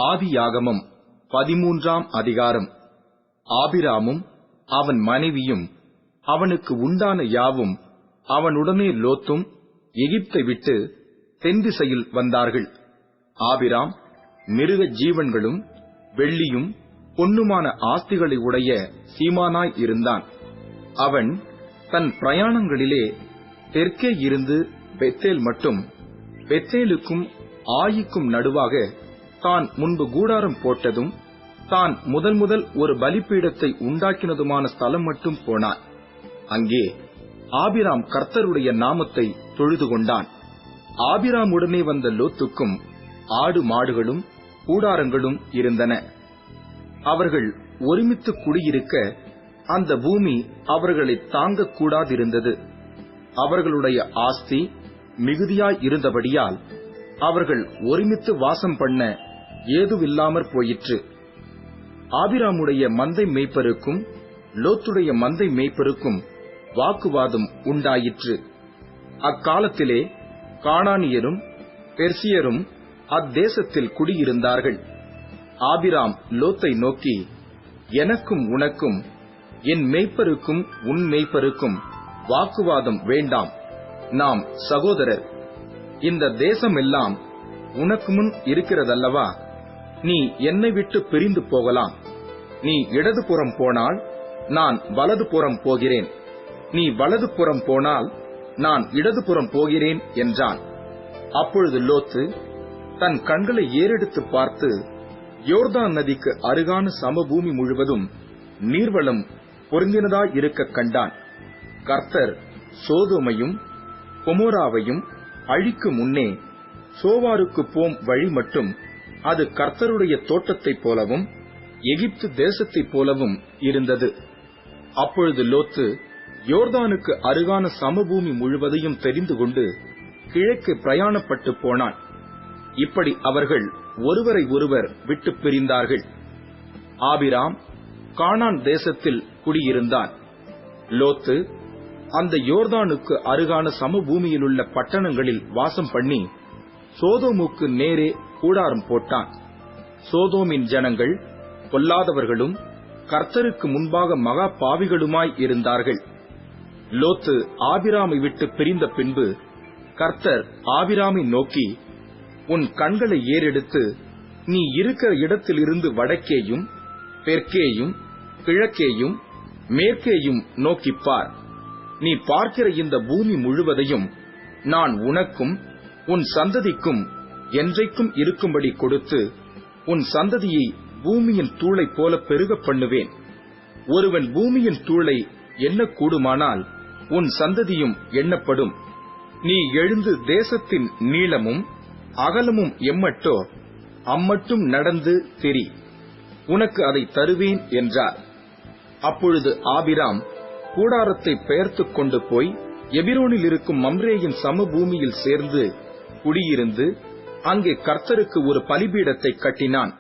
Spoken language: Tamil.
ஆதியாகமம் 13ஆம் அதிகாரம். ஆபிராமும் அவன் மனைவியும் அவனுக்கு உண்டான யாவும் அவனுடனே லோத்தும் எகிப்தை விட்டு தென்திசையில் வந்தார்கள். ஆபிராம் மிருக ஜீவன்களும் வெள்ளியும் பொன்னுமான ஆஸ்திகளை உடைய சீமானாய் இருந்தான். அவன் தன் பிரயாணங்களிலே தெற்கே இருந்து பெத்தேல் மட்டும், பெத்தேலுக்கும் ஆயிக்கும் நடுவாக தான் முன்பு கூடாரம் போட்டதும் தான் முதல் ஒரு பலிபீடத்தை உண்டாக்கினதுமான ஸ்தலம் மட்டும் போனான். அங்கே ஆபிராம் கர்த்தருடைய நாமத்தை தொழுது கொண்டான். ஆபிராமுடனே வந்த லோத்துக்கும் ஆடு மாடுகளும் கூடாரங்களும் இருந்தன. அவர்கள் ஒருமித்து குடியிருக்க அந்த பூமி அவர்களை தாங்கக்கூடாதிருந்தது. அவர்களுடைய ஆஸ்தி மிகுதியாய் இருந்தபடியால் அவர்கள் ஒருமித்து வாசம் பண்ண ஏதுவில்லாமற் போயிற்று. ஆபிராமுடைய மந்தை மேய்ப்பருக்கும் லோத்துடைய மந்தை மேய்ப்பருக்கும் வாக்குவாதம் உண்டாயிற்று. அக்காலத்திலே கானானியரும் பெர்சியரும் அத்தேசத்தில் குடியிருந்தார்கள். ஆபிராம் லோத்தை நோக்கி, எனக்கும் உனக்கும் என் மேய்ப்பருக்கும் உன் மேய்ப்பருக்கும் வாக்குவாதம் வேண்டாம், நாம் சகோதரர். இந்த தேசமெல்லாம் உனக்கு முன் இருக்கிறதல்லவா? நீ என்னை விட்டு பிரிந்து போகலாம். நீ இடதுபுறம் போனால் நான் வலதுபுறம் போகிறேன், நீ வலதுபுறம் போனால் நான் இடதுபுறம் போகிறேன் என்றான். அப்பொழுது லோத்து தன் கண்களை ஏறெடுத்து பார்த்து யோர்தான் நதிக்கு அருகான சமபூமி முழுவதும் நீர்வளம் பொருந்தினதாயிருக்க கண்டான். கர்த்தர் சோதோமையும் கொமோராவையும் அழிக்கும் முன்னே சோவாருக்கு போம் வழி மட்டும் அது கர்த்தருடைய தோட்டத்தைப் போலவும் எகிப்து தேசத்தைப் போலவும் இருந்தது. அப்பொழுது லோத்து யோர்தானுக்கு அருகான சமபூமி முழுவதையும் தெரிந்து கொண்டு கிழக்கு பிரயாணப்பட்டு போனான். இப்படி அவர்கள் ஒருவரை ஒருவர் விட்டு பிரிந்தார்கள். ஆபிராம் கானான் தேசத்தில் குடியிருந்தான். லோத்து அந்த யோர்தானுக்கு அருகான சமபூமியிலுள்ள பட்டணங்களில் வாசம் பண்ணி சோதோமுக்கு நேரே கூடாரம் போட்டான். சோதோமின் ஜனங்கள் பொல்லாதவர்களும் கர்த்தருக்கு முன்பாக மகா பாவிகளுமாய் இருந்தார்கள். லோத்து ஆபிராமை விட்டு பிரிந்த பின்பு கர்த்தர் ஆபிராமை நோக்கி, உன் கண்களை ஏறெடுத்து நீ இருக்கிற இடத்திலிருந்து வடக்கேயும் தெற்கேயும் கிழக்கேயும் மேற்கேயும் நோக்கிப்பார். நீ பார்க்கிற இந்த பூமி முழுவதையும் நான் உனக்கும் உன் சந்ததிக்கும் என்றைக்கும் இருக்கும்படி கொடுத்து உன் சந்ததியை பூமியின் தூளை போல பெருக பண்ணுவேன். ஒருவன் பூமியின் தூளை எண்ணக்கூடுமானால் உன் சந்ததியும் எண்ணப்படும். நீ எழுந்து தேசத்தின் நீளமும் அகலமும் எம்மட்டோ அம்மட்டும் நடந்து திரி, உனக்கு அதை தருவேன் என்றார். அப்பொழுது ஆபிராம் கூடாரத்தை பெயர்த்துக் கொண்டு போய் எபிரோனில் இருக்கும் மம்ரேயின் சமபூமியில் சேர்ந்து குடியிருந்து அங்கே கர்த்தருக்கு ஒரு பலிபீடத்தை கட்டினான்.